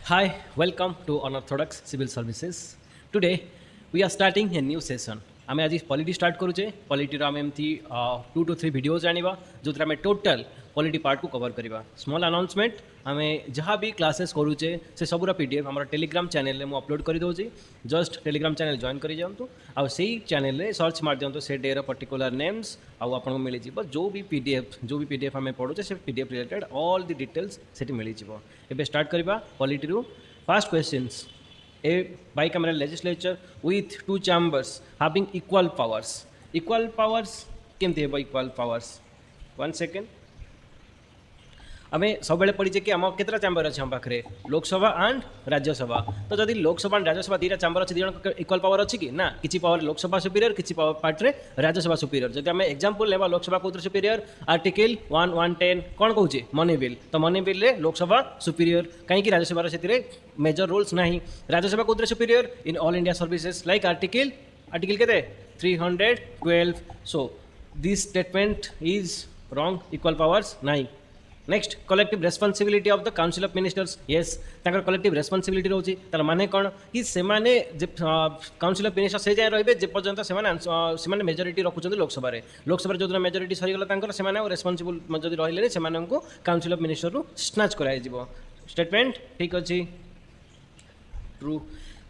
Hi, welcome to Unorthodox Civil Services. Today we are starting a new session. आम आज polity start करुचे polity आम एमती 2 to 3 videos जानिबा जो आम टोटल पॉलिटी पार्ट को कवर करवा स्मॉल अनाउंसमेंट आम जहाँ भी क्लासेस करुचे से सबूरा पीडीएफ आम टेलीग्राम चैनल में अपलोड कर दूसरी जस्ट टेलीग्राम चैनल जॉइन कर जातु आ चैनल सर्च मार दिखाँ से डे पर्टिकुलर नेम्स आपको मिल जो भी पीडीएफ आम पढ़ुचे से PDF related all the details से मिल जाए स्टार्ट करवा पॉलिटी रू first questions a bicameral legislature with two chambers having equal powers केमती है equal powers 1 second आम सब पढ़ीचे कि आम केतटा चैम्बर अच्छे आम पाखे लोकसभा एंड राज्यसभा तो जब लोकसभा एंड राज्यसभा दुईटा चैम्बर अच्छे दुजन इक्वाल पावर अच्छी कि ना किसी पावर लोकसभा सुपीरियर किसी पावर पार्टे राज्यसभा सुपीरियर जब आम एग्जांपल लेवा लोकसभा कौन सुपीरियर आर्टिकल 110 कौन कौन मनी बिल तो मनी बिल रे लोकसभा सुपीरियर कहीं राज्यसभा से मेजर रूल्स ना राज्यसभा कौन superior in all India services like article के 312 so this statement is wrong equal powers नहीं next collective responsibility of the council of ministers yes तांकर कलेक्टिव रेस्पॉन्सिबिलिटी रोची तार माने कौन कि सेमाने काउंसिल ऑफ मिनिस्टर्स से जाए रहिबे जे पर्यंत सेमाने मेजॉरिटी रखुचंदी लोकसभा जो दिन मेजॉरिटी सरीगला तांकर सेमाने रेस्पॉन्सिबल जदि रहिले सेमाने को काउंसिल ऑफ मिनिस्टर रु स्नैच कराई जिवो स्टेटमेंट ठीक अछि true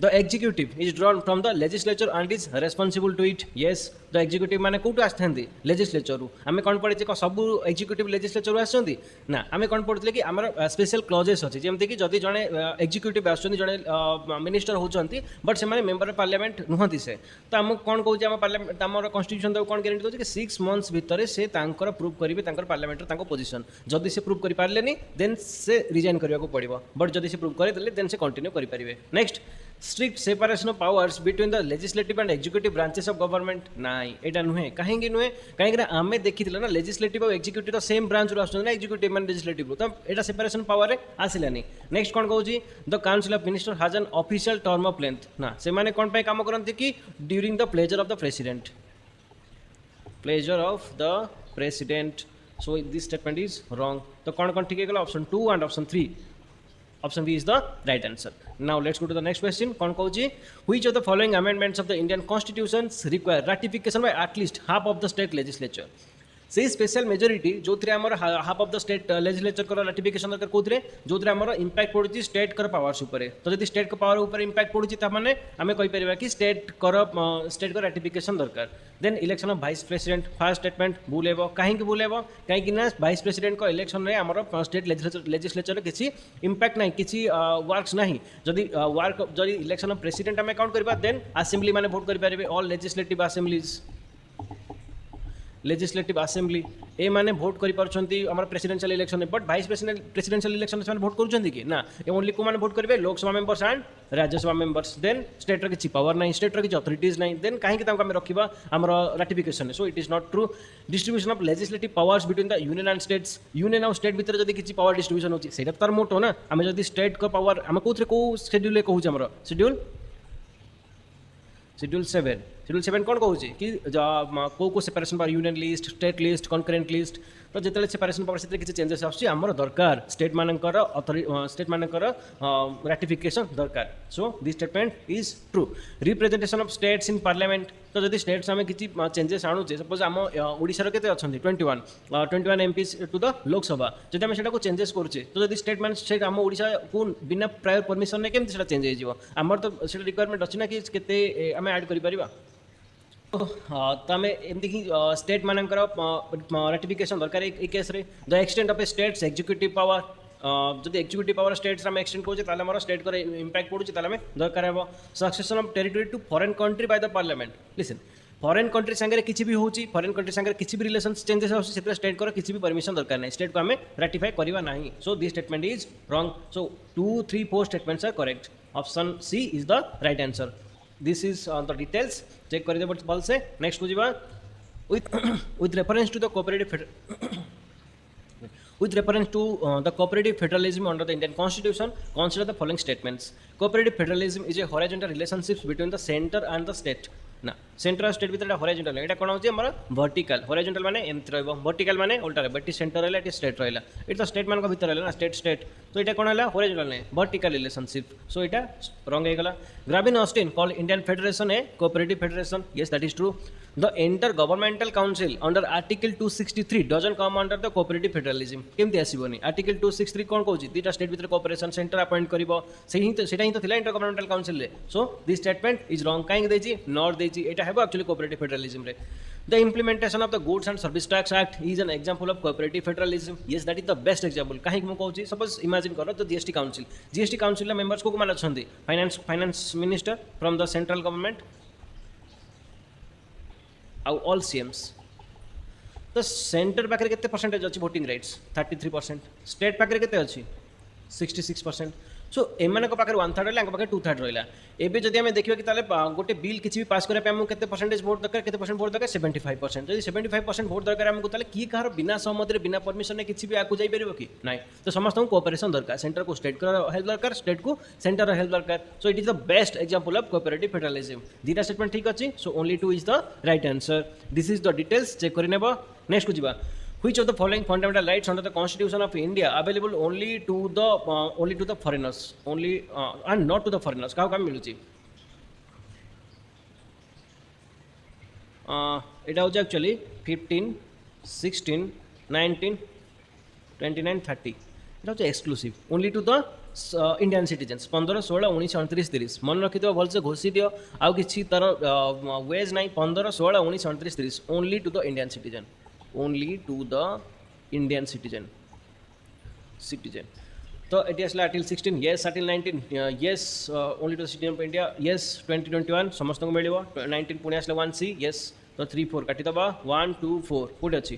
The executive is drawn from the legislature and is responsible to it. Yes, the executive माने कोटू आस्थांती legislature रु आमे कोन पढिचे को सब executive legislature रु आछंती ना आमे कोन पढितले कि हमर स्पेशल क्लॉजेस अछि जेमते कि जदि जणे executive आछंती जणे मिनिस्टर होचंती बट से माने मेंबर ऑफ पार्लियामेंट नुहंती से तो हम कोन कहू जे हम पार्लियामेंट हमर कॉन्स्टिट्यूशन तो कोन गारंटी दोछि कि 6 मंथ्स भितरे से तांकर प्रूव करिवे तांकर पार्लियामेंट तांको पोजीशन जदि से प्रूव करि पारलेनी देन से रिजाइन करिया को पड़िबो बट जदि से प्रूव करि देले देन से कंटिन्यू करि परिवे next strict separation of powers between the legislative and executive branches of government नाई एटा नुहे कहीं नुहे कहीं आम देखी ना लेजिस्लेटिव और एक्जिक्यूटिव तो सेम ब्रांच रू आसुन ना एक्जिक्यूटिव मान लेजिस्लेटिव तो एटा सेपरेशन पावर आसिलानी नेक्स्ट कौन कहूँ the council of minister has an official term of length ना से माने कौन पे काम करते कि during the pleasure of the president so this statement is wrong तो कौन ठीक है option 2 and option 3 Option B is the right answer. Now let's go to the next question. कौन कहूँ which of the following amendments of the Indian Constitution require ratification by at least half of the state legislature? से special majority जो थे आमर half of the state legislature कर ratification दरकार कौन जो थे आमर इंपैक्ट पड़ुची स्टेट कर पावर्स उपर तो जब स्टेट पावर उपर इंपैक्ट पड़ुची ताने आम कहीपर कि स्टेट कर रटिफिकेशन दरकार then election of vice president first statement भूल हेब कहीं भूल हेब कहीं वाइस प्रेसिडेंट को इलेक्शन में आमर स्टेट लेजिस्लेचर किसी इंपैक्ट ना किसी वर्क्स ना जदि इलेक्शन ऑफ प्रेसिडेंट आम काउंट करवा देन असेंबली मैंने भोट करेंगे ऑल लेजिस्लेटिव असेंबली ए माने भोट करि परछंती हमर presidential election but vice presidential election से भोट करूछंती कि ना ए ओनली को माने भोट करिवे Lok Sabha members and Rajya Sabha members then state र किछि पावर नाही स्टेट र किछि अथॉरिटीज नाही देन काहे कि तांको हम रखिबा हमर ratification so it is not true distribution of legislative powers between the union and states union और स्टेट भीतर जदि किछि पावर डिस्ट्रीब्यूशन होछि सेटा तार मोटो ना हम जदि स्टेट को पावर हम कोथरे को शेड्यूल कहू हमर शेड्यूल 7 कौन कहूँ कि को separation power union list state list concurrent list तो जिते सेपरेशन पावर से किसी चेंजेस आमर दरकार स्टेट मानकर स्टेट मानकर रटिफिकेशन दरकार सो this statement is true representation of states in parliament तो जब स्टेट्स आम किसी चेंजेस आणुचे सपोज आम ओडिशार केते अछंती 21 एमपीज टू द लोकसभा जब आम सेटा को चेंजेस करुचे तो जब स्टेट मान से आम ओडिशा को बिना प्रायर परमिशन ने केमती चेंज हो आमर तो से रिक्वायरमेंट अच्छी ना कि केते आम ऐड करि परिबा तो आम एमती ही स्टेट मानकर रटिफिकेशन दरकार ए केस रे the extent of a state's executive power जब एग्जीक्यूटिव पावर स्टेट्स आम एक्सटेंड करें स्टेट को इंपैक्ट पड़ुचे दरकार हे succession of territory to foreign country by the parliament listen foreign country सांगे किसी भी होची फॉरेन कंट्री सांगे किसी भी रिलेशन चेंजेस हो स्टेट को किसी भी परमिशन दरकार नहीं स्टेट को आम राटिफाई करवा ना so this statement is wrong so 2, 3, 4 statements are correct option C is the right answer this is the details check कर भल से नेक्स्ट को with reference to the cooperative federalism under the Indian Constitution, consider the following statements. Cooperative federalism is a horizontal relationship between the center and the state. ना central state भीतर horizontal एटा कोन होची हमर vertical horizontal माने एमती रहबो vertical माने उल्टा रे बेटी सेंटर रहला एटी स्टेट रहला एटा स्टेट मान को भीतर रहला ना स्टेट स्टेट तो एटा कोन हला हॉरिजॉन्टल नै वर्टिकल रिलेशनशिप सो एटा रंग हे गला Granville Austin called Indian federation a cooperative federation yes that is true the intergovernmental council under article 263 doesn't come under the cooperative federalism केमती आसीबोनी आर्टिकल 263 कोन कहूची दीटा स्टेट भीतर कोऑपरेशन सेंटर अपॉइंट करबो सेटा ही तो थिला इंटर गवर्नमेंटल काउंसिल रे so this statement is wrong काइंग देजी नॉट देजी एटा हेबो एक्चुअली कोऑपरेटिव फेडरलिज्म रे the implementation of the goods and service tax act is an example of cooperative federalism yes that is the best example काहे मु कहूची suppose imagine करो तो जीएसटी काउंसिल मेंबर्स को मान अछंती finance minister from the central government आउ all CMs तो centre पाखे केते परसेंटेज अच्छी वोटिंग राइट्स 33% स्टेट पाखे केते अच्छी 66% सो एम पाखे 1/3 रहा पाखे 2/3 रहा एवं जब आम देखा कि गोटे बिल किसी भी पास करने के परसेंटेज भोट दरकार के परसेंट भोट दरकार 75% जब 75% भोट दरकार आमको किए कहार बिना सहमति बिना परमिशन किसी भी आगे जापर कि ना तो समस्त कोऑपरेशन दरकार सेंटर को स्टेट को हेल्प दरकार स्टेट को सेंटर हेल्प दरकार so it is the best example of cooperative federalism दीटा स्टेटमेंट ठीक अच्छी so only 2 is the right answer this is the details check कर नेक्स्ट को जीवा Which of the following fundamental rights under the Constitution of India available only to the foreigners only and not to the foreigners cow काम मिलुची एटा हो actually 15 16 19 29 30 एटा हो exclusive only to the Indian citizens 15 16 19 29 30 मन रखी दियो भलसे घोषी दियो आउ किछि तार वेज नहीं 15 16 19 29 30 only to the Indian citizen only to the Indian citizen तो it is article 16 yes article 19 yes only to the citizen of India yes 2021 समस्त को मिलिबो 19 पुणे आसले 1c yes तो 3 4 काटी दबा 1 2 4 कोड अछि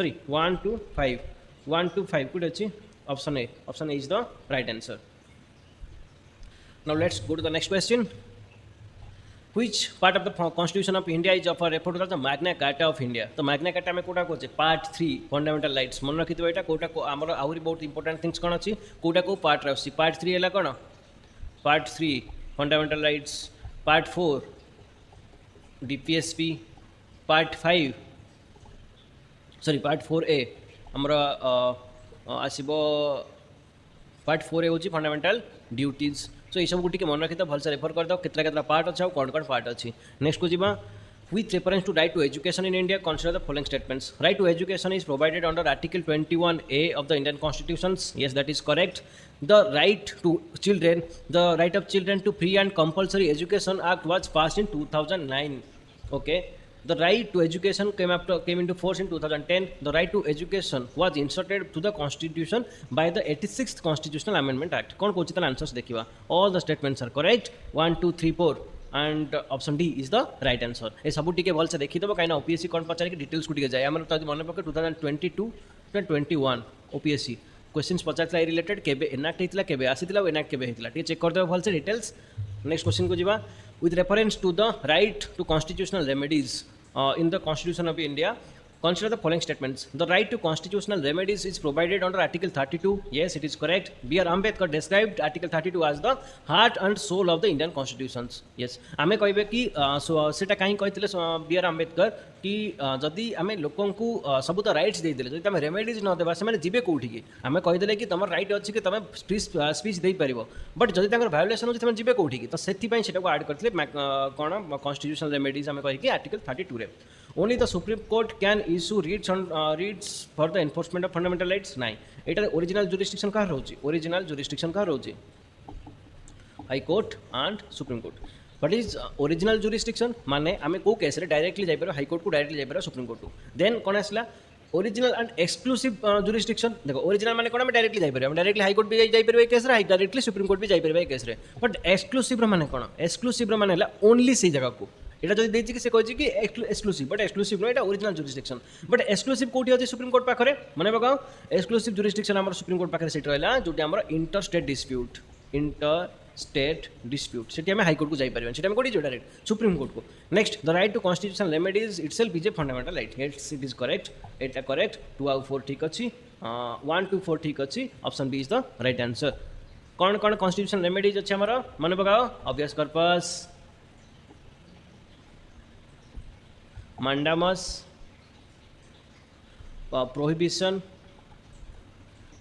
sorry 1 2 5 कोड अछि option A is the right answer. Now let's go to the next question. Which part of the Constitution of India is of a referred to as the Magna Carta of India? तो Magna Carta में कोटा कोचे Part 3 Fundamental Rights मन रखी तो एटा कोटा को हमर आउरी बहुत important things कोन अछि कोटा को पार्ट रहसी Part 3 एला कोन Part 3 Fundamental Rights Part 4 DPSP Part 5 sorry Part 4A हमर आसीबो Part 4A होची Fundamental Duties सो ये सब गुटी मन रखी तो भलसे रेफर कर दो कितना पार्ट अच्छा कौन कौन पार्ट अच्छी नेक्स्ट को जीवा with reference to right to education in India consider the following statements right to education is provided under article 21A of the Indian constitutions yes that is correct the right of children to free and compulsory education act was passed in 2009 okay the right to education came into force in 2010 the right to education was inserted to the constitution by the 86th constitutional amendment act कौन कोची तन answers देखिबा all the statements are correct 1 2 3 4 and option D is the right answer ए सब टिके भल से देखि दबो काइना OPSC कोन पचारे कि डिटेल्स को टिके जाय हमर त मन पके 2022 to 21 ओपीएससी क्वेश्चंस पचारला रिलेटेड केबे एनाक्ट हेतिला केबे आसीतिला एनाक्ट केबे हेतिला टिके चेक कर देबो भल से डिटेल्स नेक्स्ट क्वेश्चन को जीवा with reference to the right to constitutional remedies in the Constitution of India consider the following statements the right to constitutional remedies is provided under article 32 yes it is correct B.R. Ambedkar described article 32 as the heart and soul of the Indian constitutions yes आमे कहबे कि सेटा काहे कहितले B.R. Ambedkar कि जदि आमे लोकन को सब तो राइट्स दे देले जदि आमे रेमेडीज न देबा से माने जिबे कोठी कि आमे कहि देले कि तमर राइट अछि कि तमे स्पीच देई परिबो बट जदि तांकर वायोलेशन होछि तमे जिबे कोठी कि तो सेति पई सेटा को ऐड करथिले कोन कॉन्स्टिट्यूशनल रेमेडीज आमे कहि कि आर्टिकल 32 रे only the Supreme Court can issue writs for the enforcement of fundamental rights नाइ एटा ओरिजिनल जुरिस्डिक्शन का रहउची ओरिजिनल जुरिस्डिक्शन का रहउची high court and supreme court what is original jurisdiction माने आमे को केस रे डायरेक्टली जाय परबो हाई कोर्ट को डायरेक्टली जाय परबो सुप्रीम कोर्ट को देन कोन आसला ओरिजिनल एंड एक्सक्लूसिव जुरिस्डिक्शन देखो ओरिजिनल माने कोन आमे डायरेक्टली जाय परबो डायरेक्टली हाई कोर्ट भी जाय परबो केस रे डायरेक्टली सुप्रीम कोर्ट भी जाय परबो केस रे बट एक्सक्लूसिव रे माने कोन एक्सक्लूसिव रे माने हला ओनली से जगह को एटा जदि देछि कि से कहछि कि exclusive but exclusive no Etah original jurisdiction but exclusive कोठी अछि सुप्रीम कोर्ट पाखरे मने बगाओ एक्सक्लूसिव जुरिस्डिक्शन हमर सुप्रीम कोर्ट पाखरे सेट रहला जोटी हमर इंटर स्टेट डिस्प्यूट सेटी हमें हाई कोर्ट को जाई परबे सेटी हम कोठी जो डायरेक्ट सुप्रीम कोर्ट को next the right to constitutional remedies itself is a fundamental right it is correct एटा करेक्ट 2 आउ 4 ठीक अछि 1 2 4 ठीक अच्छी option B is the right answer कौन कौन कॉन्स्टिट्यूशन रेमेडीज अच्छे हमारा मन पकाओ obvious purpose mandamus prohibition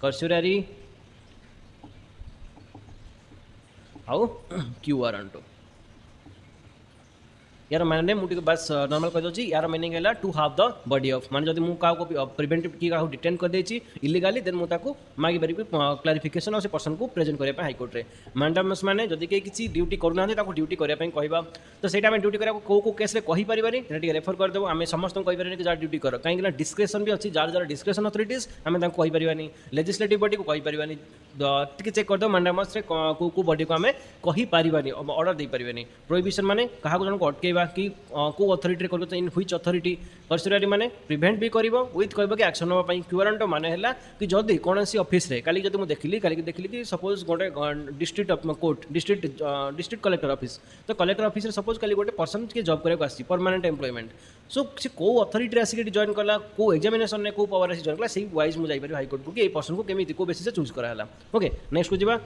cursory how QR यार मैंने मुझे बस नॉर्मल कह दूसरी यार मीनिंग है to half the body of man जब मुझे प्रिवेंटिव की डिटेन कर देती इलीगाली देन मुझे मागी पारि क्लारिफिकेशन और से पर्सन को प्रेजेंट करने हाईकोर्ट में मैंडामस मैंने जब कहीं किसी ड्यूटी करूना ड्यूटी करने कहवा तो सही आम ड्यूटी करा कौ केस कही पारे रेफर करदेव आम समस्त कहीपर कि जार ड्यूटी कर कहीं डिस्क्रिप्शन भी अच्छी जार जार डिस्क्रिप्शन अथॉरिटीज आम कहीपर लेजिस्लेटिव बॉडी को कहीपर टी चेक करदेव मैंडामस को बॉडी को आम कहीपर ऑर्डर दे पारे प्रोहिबिशन माने क्या जन को अटकेवा कि को अथॉरिटी कर इन व्हिच अथॉरिटी कर्सोरी माने प्रिवेंट भी करिवो विथ कहबो कि एक्शन होबा पई क्यूरेंट माने हला कि जदी कोनसी ऑफिस रे काली जदी मु देखिली कि सपोज गोटे district court district collector office तो कलेक्टर ऑफिस रे सपोज काली गोटे पर्सन के जॉब करे आसी परमानेंट एम्प्लॉयमेंट सो से को अथॉरिटी रे आसी जॉइन करला को एग्जामिनेशन ने को पावर आसी जॉइन करला सेही वाइज मु जाई पारि हाई कोर्ट को कि ए पर्सन को केमिति को बेसिस से चूज करा हला ओके नेक्स्ट को जिबा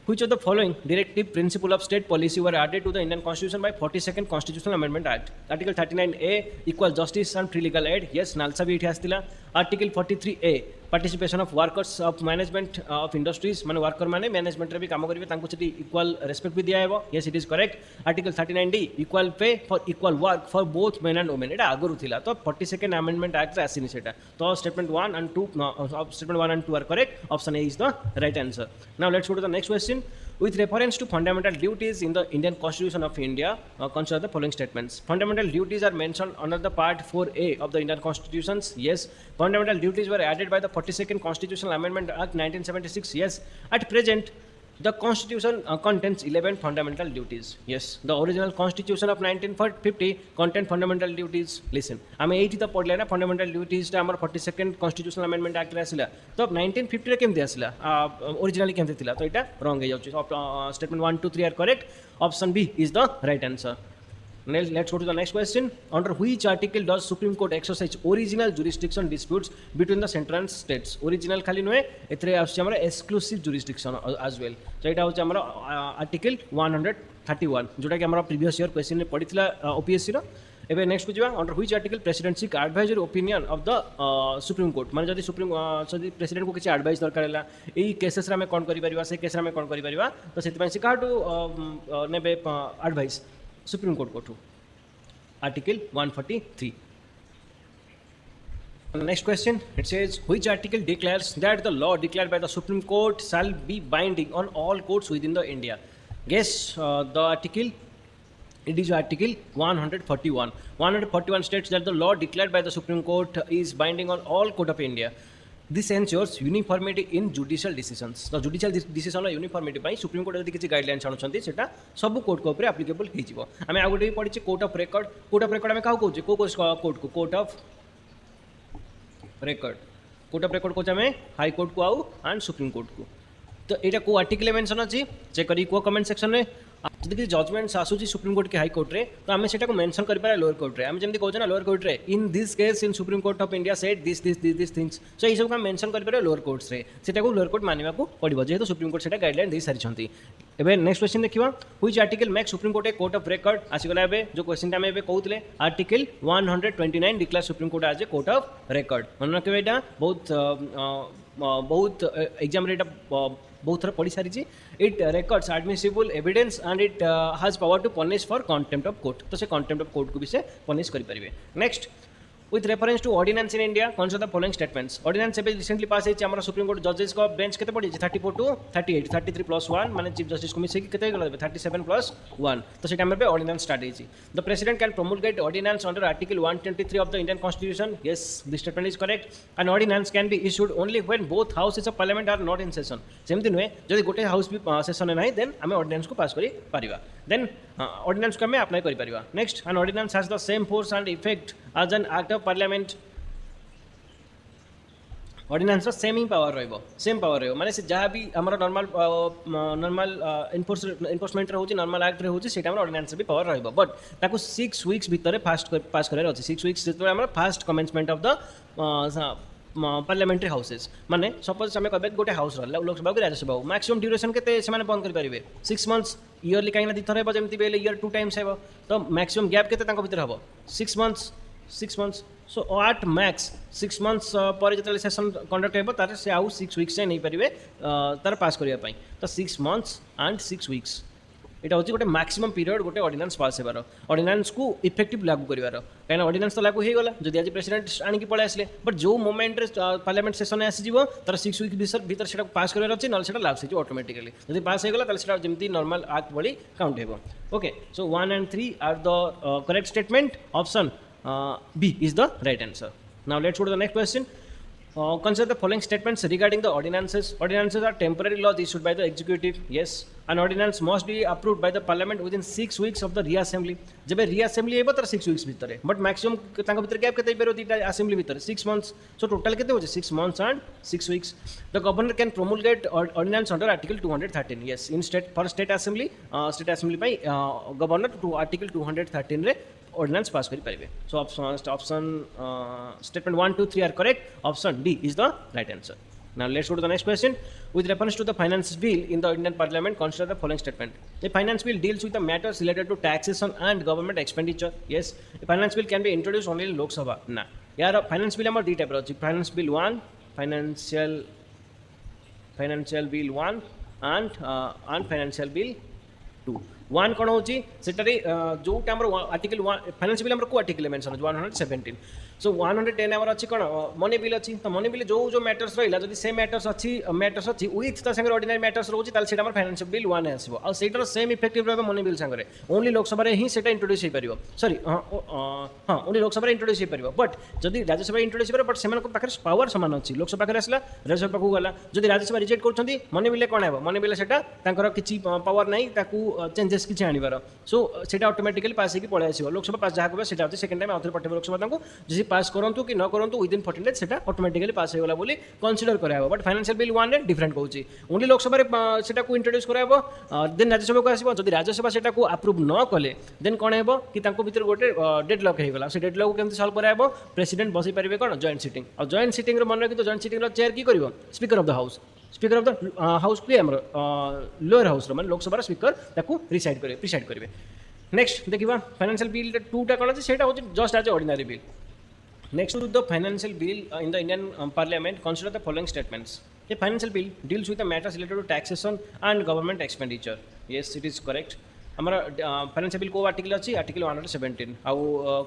Which of the following directive principle of state policy were added to the Indian Constitution by 42nd Constitutional Amendment Act? Article 39A equal justice and free legal aid. Yes, Nalsa भी इठी आस्तिला. Article 43A participation of workers of management of industries. माने worker माने management रे भी काम करिवे तांको सेठी equal respect भी दिया हेबो. Yes, it is correct. Article 39D equal pay for equal work for both men and women. एटा आगरु थिला. तो 42nd Amendment Act रे आसीनी सेटा. तो statement 1 and 2 statement 1 and 2 are correct. Option A is the right answer. Now let's go to the next question. With reference to fundamental duties in the Indian Constitution of India, consider the following statements. Fundamental duties are mentioned under the Part 4A of the Indian Constitutions. Yes. Fundamental duties were added by the 42nd Constitutional Amendment Act 1976. Yes. At present, the Constitution contains 11 fundamental duties. Yes. The original Constitution of 1950 contained fundamental duties. Listen. हमें 80 तक पढ़ले ना fundamental duties टा हमारा 42nd Constitutional Amendment Act रे आसिला. तो अब 1950 रे केमते आसिला? Originally केमते थिला? तो इटा wrong है जाउची. Statement 1, 2, 3 are correct. Option B is the right answer. Let's go to the next question. Under which article does Supreme Court exercise original jurisdiction disputes between the central and states? Original खाली नुए एथरे आछि हमरा exclusive jurisdiction as well. तो एटा होछि हमरा article 131 जोटा कि हमरा previous year question रे पडिथिला OPSC रो. एबे नेक्स्ट को जिवा under which article president seek advisory opinion of the supreme court माने जदी सुप्रीम जदी प्रेसिडेंट को किछि एडवाइस दरकार हला एई केसेस रे हमें कोन करि परिबा से केस रे हमें कोन करि परिबा तो सेति पय सिकाटू नेबे एडवाइस सुप्रीम कोर्ट को article 143. Next question, it says which article declares that the law declared by the Supreme Court shall be binding on all courts within the India? Guess the article. It is Article 141. 141 states that the law declared by the Supreme Court is binding on all court of India. This ensures uniformity in judicial decisions. The judicial decision uniformity by Supreme Court यदि किसी guidelines आनुछंती सेटा सब court को ऊपर applicable हे जिवो. हमें आगोटे भी पढिछि court of record. Court of record हमें काउ कहउछि को कोर्ट को court of record. Court of record को हमें हाई कोर्ट को आउ एंड सुप्रीम कोर्ट को. तो एटा को आर्टिकल मेंशन अछि चेक करी को कमेंट सेक्शन में जब कि जजमेंट्स आसूची सुप्रीम कोर्ट के हाई कोर्ट रे तो आम सेटा को मेंशन कर पारे लोअर कोर्ट रे आम जेमति कहउछ ना लोअर कोर्ट रे in this case in supreme court of India said this things so ई सब का मेंशन कर पारे लोअर कोर्ट्स रे सेटा को लोअर कोर्ट मानिबा को पड़िबो जेहेतु सुप्रीम कोर्ट सेटा गाइडलाइन दे सारी छंती. एबे नेक्स्ट क्वेश्चन देखिबा which article make supreme court a court of record आसीगला. एबे जो क्वेश्चन टा एबे कहउतले article 129 declare supreme court as a court of record. मन रखबे एटा बहुत एग्जाम रे एटा बहुत थर पढ़ी सारी. It records admissible evidence and it has power to punish for contempt of court. तो से कंटेम्प्ट ऑफ कोर्ट को भी से पनिश करि परिबे. Next with reference to ordinance in India, consider the following statements. Ordinance एबे recently pass हेछि हमरा supreme court जजेस को बेंच केते पड़ी 34 to 38 33 plus 1 माने चीफ जस्टिस को मिसे केते गला 37 plus 1 तो से टाइम पे ऑर्डिनेंस स्टार्ट हेछि. The president can promulgate ordinance under article 123 of the Indian constitution. Yes, this statement is correct. An ordinance can be issued only when both houses of parliament are not in session. सेमति नुए जदि गोटे house भी session नै then हमें ordinance को पास करि परिबा. Then ordinance को हमें अप्लाई करि परिबा. Next, an ordinance has the same force and effect as an act of parliament. Ordinance same ही पावर रहिबो, सेम पावर रहिबो माने से जहाँ भी हमारा नॉर्मल इनफोर्समेंट होची नॉर्मल एक्ट रे होची सेटा हमर ऑर्डिनेंस भी पावर रहिबो. बट ताको 6 वीक्स भितरे फास्ट पास करार अछि. 6 वीक्स जेतबे हमर fast commencement of the parliamentary houses माने सपोज आम कह गोटे हाउस लोकसभा को राज्यसभा मैक्सिमम ड्यूरेशन के बंद करेंगे 6 मंथ्स इयरली कहीं दी थर जमी बेले इयर 2 टाइम्स हो तो मैक्सिमम गैप के हम 6 मंथ्स सो आट मैक्स 6 मंथ्स पर जो सेसन कंडक्ट हो से आउ 6 वीक्स नहीं पारे तार पास करने तो 6 मंथ्स एंड 6 वीक्स यहाँ हूँ गोटे मैक्सिमम पीरियड गोटे ऑर्डिनेंस पास होबार ऑर्डिनेंस को इफेक्टिव लागू करार कहीं ऑर्डिनेंस तो लागू होगा जब आज प्रेसिडेंट आनिक पलि आसे बट जो मोमेंट पार्लियामेंट सेसन आसीज तार 6 वीक्स भीतर से पास करार अच्छे ना लागू हो ऑटोमेटिकली जब पास होगा जमी नॉर्मल एक्ट भाई काउंट हो okay so 1 and 3 are the correct statement option B is the right answer. Now let's go to the next question. Consider the following statements regarding the ordinances. Ordinances are temporary laws issued by the executive. Yes. An ordinance must be approved by the parliament within 6 weeks of the reassembly. जब reassembly है तो 6 weeks भीतर है. But maximum तांका भीतर gap कितने बेरो दीटा assembly भीतर 6 months. So total कितने हो जाए 6 months and 6 weeks. The governor can promulgate ordinance under Article 213. Yes. In for state assembly by governor to Article 213 रे ordinance pass kari paribe. So option statement 1, 2, 3 are correct. Option D is the right answer. Now let's go to the next question. With reference to the finance bill in the Indian Parliament, consider the following statement. The finance bill deals with the matters related to taxation and government expenditure. Yes. The finance bill can be introduced only in Lok Sabha. Na. यार finance bill हमारे 2 type रही. Finance bill 1, financial bill 1 and financial bill 2. 1 कौन होची सेटारे जो time article 1 finance bill हमर को article mention 117 सो 110 हमर अछि कोन मनी बिल अछि तो मनी बिल जो मैटर्स रहिला जदी सेम मैटर्स अछि विथ ता संगे ऑर्डिनरी मैटर्स रहउछि ताल सेटा हमर फाइनेंस बिल 1 आसीबो आ सेटार सेम इफेक्टिव रहबे मनी बिल संगे ओनली लोकसभा रे ही सेटा इंट्रोड्यूस हे परिबो सॉरी हां ओनली लोकसभा रे इंट्रोड्यूस हे परिबो बट जदी राज्यसभा इंट्रोड्यूस हे बट सेमान को पाखर पावर समान अछि लोकसभा पाखर आसला राज्यसभा को गला जदी राज्यसभा रिजेक्ट करछंती मनी बिल कोन हेबो मनी बिल सेटा तांकर किछि पावर नाही ताकू चेंजेस किछि आनिबार सो सेटा ऑटोमेटिकली पास हेकी पळे आसीबो लोकसभा पास जहा को सेटा सेकंड टाइम आउथर पठेबो लोकसभा तांको जदी पास करंतु कि न करंतु विदिन 14 डेज सेटा ऑटोमेटिकली पास होगला बोली कंसीडर कराबो बट फाइनेंशियल बिल 1 रे डिफरेंट कहउची ओनली लोकसभा रे सेटा को इंट्रोड्यूस कराबो देन राज्यसभा को आसीबो जदी राज्यसभा सेटा को अप्रूव न कले देन कोन हेबो कि तांको भीतर गोटे डेड लॉक हेगला से डेड लॉक को केमति सॉल्व कराबो प्रेसिडेंट बसी परिबे कोन जॉइंट सिटिंग और जॉइंट सिटिंग रे मन रखि तो जॉइंट सिटिंग रो चेयर की करिवो speaker of the house speaker of the house के हमर लोअर हाउस रो माने लोकसभा रो स्पीकर ताकू प्रिसाइड करिवे नेक्स्ट देखिबा फाइनेंशियल बिल 2 टा कोन अछि सेटा होछि just as ordinary bill Next to the financial bill in the Indian Parliament, consider the following statements. The financial bill deals with the matters related to taxation and government expenditure. Yes, it is correct. हमारा financial bill को article अच्छी article 117 आउ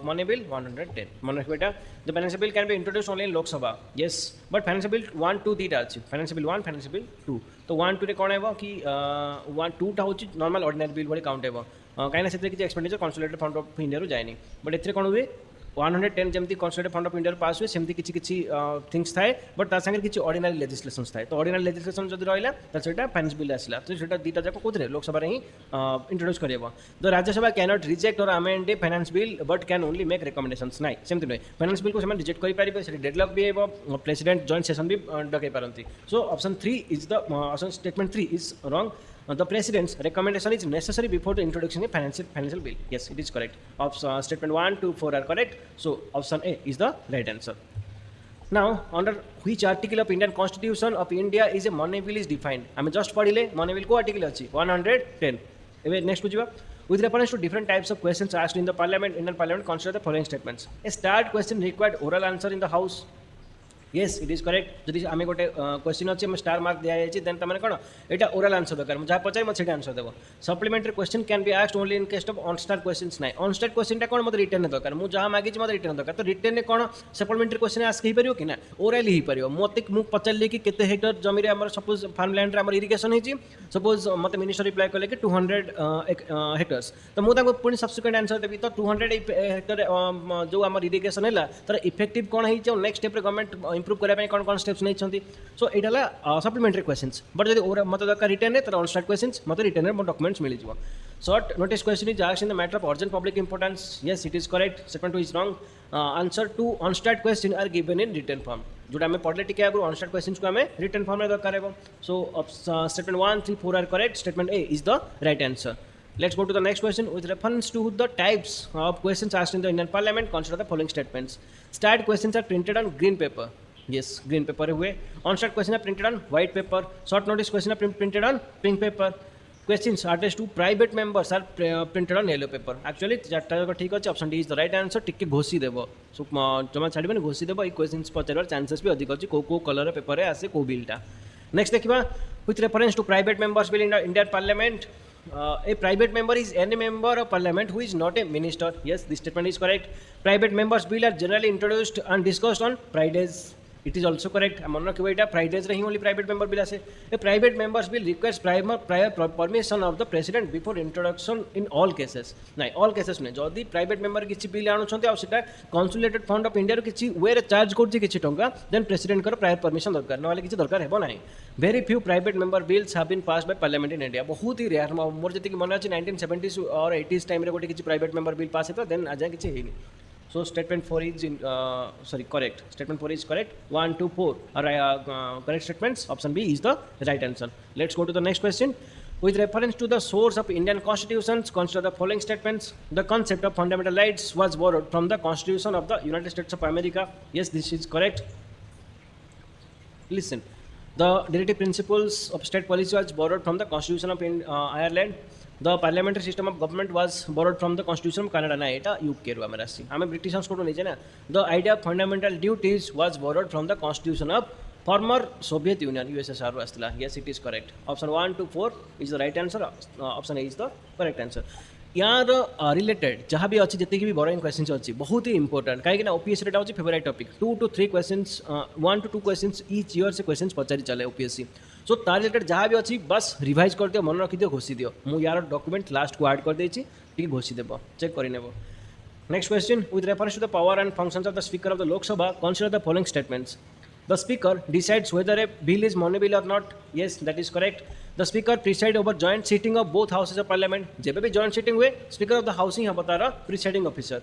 money bill 110 मन रख बेटा the financial bill can be introduce only in Lok Sabha yes but financial bill 1 2 दीटा अच्छी financial bill 1 financial bill 2 तो 1 2 रे कोन हेबो कि 1 2 टा होची नॉर्मल ऑर्डिनरी बिल भली काउंट हेबो काइना सेते किछि expenditure consolidated fund of India रो जायनी बट एथरे कोन हुए 110 जमती consolidated fund of India pass हुए सेमती किछि थिंग्स थाए बट ता संगे किछि ऑर्डिनरी लेजिस्लेशंस थाए तो ऑर्डिनरी लेजिस्लेशन जदि रहिला त सेटा फाइनेंस बिल आसिला तो सेटा दीटा जाको कोथरे लोकसभा रे ही इंट्रोड्यूस करबो the Rajya Sabha can not reject or amend a finance bill but can only make recommendations नाइ सेमती नै फाइनेंस बिल को समान रिजेक्ट करि पारिबे सेटा डेडलॉक भी हेबो प्रेसिडेंट जॉइंट सेशन भी डकै पारंती so option 3 is the option statement 3 is wrong the president's recommendation is necessary before the introduction of financial bill. Yes, it is correct. Statement 1 2 4 are correct. So option A is the right answer. Now, under which article of Indian Constitution of India is a money bill is defined? I mean, just पढ़िले money bill को article अच्छी 110. एबे next बुझिबा. With reference to different types of questions asked in the parliament, Indian Parliament, consider the following statements. A start question required oral answer in the House. Yes, it is correct. जदि आमे गोटे question अछि हम star mark दिया जायछि then तमने कोन एटा oral answer दरकार जहा पचाइ म सेटा आंसर देबो supplementary question can be asked only in case of on star questions नै ऑन स्टार क्वेश्चन टा कोन मते रिटर्न दरकार मु जहा मागिछि मते रिटर्न दरकार तो रिटर्न ने कोन सप्लीमेंटरी क्वेश्चन आस्क ही परियो कि ना ओरल ही परियो मते मु पचाइले कि केते हेक्टर जमी रे हमर सपोज फार्म लैंड रे हमर इरिगेशन हेछि सपोज मते मिनिस्टर रिप्लाई करले कि 200 हेक्टर्स तो मु ताको पुनी सब्सिक्वेंट आंसर देबी तो 200 हेक्टर जो हमर इरिगेशन हैला तर इफेक्टिव कोन हेछि और नेक्स्ट स्टेप रे गवर्नमेंट इंप्रूव करे पय कोन स्टेप्स नहीं छंती सो एटाला सप्लीमेंटरी क्वेश्चंस बट जदि ओर मत दरकार रिटर्न है तर ऑन स्टार्ट क्वेश्चंस मत रिटर्न है डॉक्यूमेंट्स मिल जिवो short notice question is asked in the matter of urgent public importance yes it is correct statement 2 is wrong answer two unstarred question are given in written form जोटा हमें पढ़ले टिके आगु on start questions को हमें written form में दरकार है so statement 1 3 4 are correct statement A is the right answer Let's go to the next question. With reference to the types of questions asked in the Indian Parliament, consider the following statements. Start questions are printed on green paper. Yes, green paper हुए. On-start question are printed on white paper. Short notice question are printed on pink paper. Questions addressed to private members are printed on yellow paper. Actually चार्टा जाक ठीक अच्छे. Option D is the right answer. टिके घोषी देव. So जमा छाड़बे घोषी देव. Question पचार chances भी अधिक अच्छी को colour paper है आसे को बिलटा. Next देखिबा with reference to private members bill in the Indian Parliament. A private member is any member of parliament who is not a minister. Yes, this statement is correct. Private members bill are generally introduced and discussed on Fridays. It is also correct. मन रखिए बेटा Fridays रही only private member bill आसे. A private members bill requires prior permission of the president before introduction in all cases. नहीं all cases नहीं. जदि private member किसी bill आनुछन्ते ଆଉ ସେଟା consolidated fund of India रो किसी way रे charge करछि किछि टंका then president कर prior permission दरकार नहले किछि दरकार हेबो नाही. Very few private member bills have been passed by parliament in India. बहुत ही rare मोर जति कि मन अछि 1970s और 80s टाइम रे गोटे किछि private member bill pass हेता then आजा किछि हेनी. So statement 4 is correct. Statement 4 is correct. 1, 2, 4 are correct statements. Option B is the right answer. Let's go to the next question. With reference to the source of Indian constitutions, consider the following statements. The concept of fundamental rights was borrowed from the Constitution of the United States of America. Yes, this is correct. Listen. The directive principles of state policy was borrowed from the Constitution of Ireland. The parliamentary system of government was borrowed from the Constitution of Canada. ना एटा UK रो हमारा सी हमें Britishers को नहीं जाना. The idea of fundamental duties was borrowed from the Constitution of former Soviet Union USSR रो आस्तिला. Yes, it is correct. Option 1 to 4 is the right answer. Option A is the correct answer. यार related जहाँ भी अच्छी जितनी भी boring questions अच्छी बहुत ही इंपोर्टेंट कहीं ओपीएससी रेट हूँ favourite topic 2 to 3 questions 1 to 2 questions each year से क्वेश्चंस पचारि चले ओपीएससी. सो तार रिलेटेड जहाँ भी अच्छी बस रिवाइज कर दियो मन रखी दियो घोषी दियो. मु यार डॉक्यूमेंट लास्ट को ऐड कर देछि टी घोषी देबो चेक करि नेबो. Next question with reference to the power and functions of the speaker of the Lok Sabha consider the following statements. The speaker decides whether a bill is money bill or not. Yes, that is correct. The speaker presides over joint sitting of both houses of parliament. जब भी joint sitting हुए speaker of the house ही बता रहा presiding officer.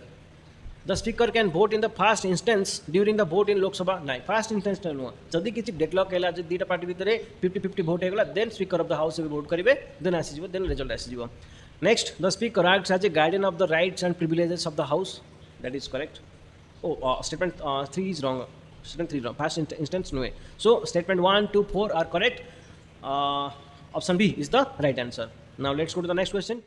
The speaker can vote in the first instance during the vote in Lok Sabha. नहीं first instance नुआ. जदि किसी deadlock हैला जदि दीटा पार्टी भितरे 50-50 vote हैगला then speaker of the house से भी vote करिवे then आसी जीवो then result आसी जीवो. Next, the speaker acts as a guardian of the rights and privileges of the house. That is correct. Oh, statement 3 is wrong. Statement 3 wrong. Past instance no way. So statement 1, 2, 4 are correct. Option B is the right answer. Now let's go to the next question.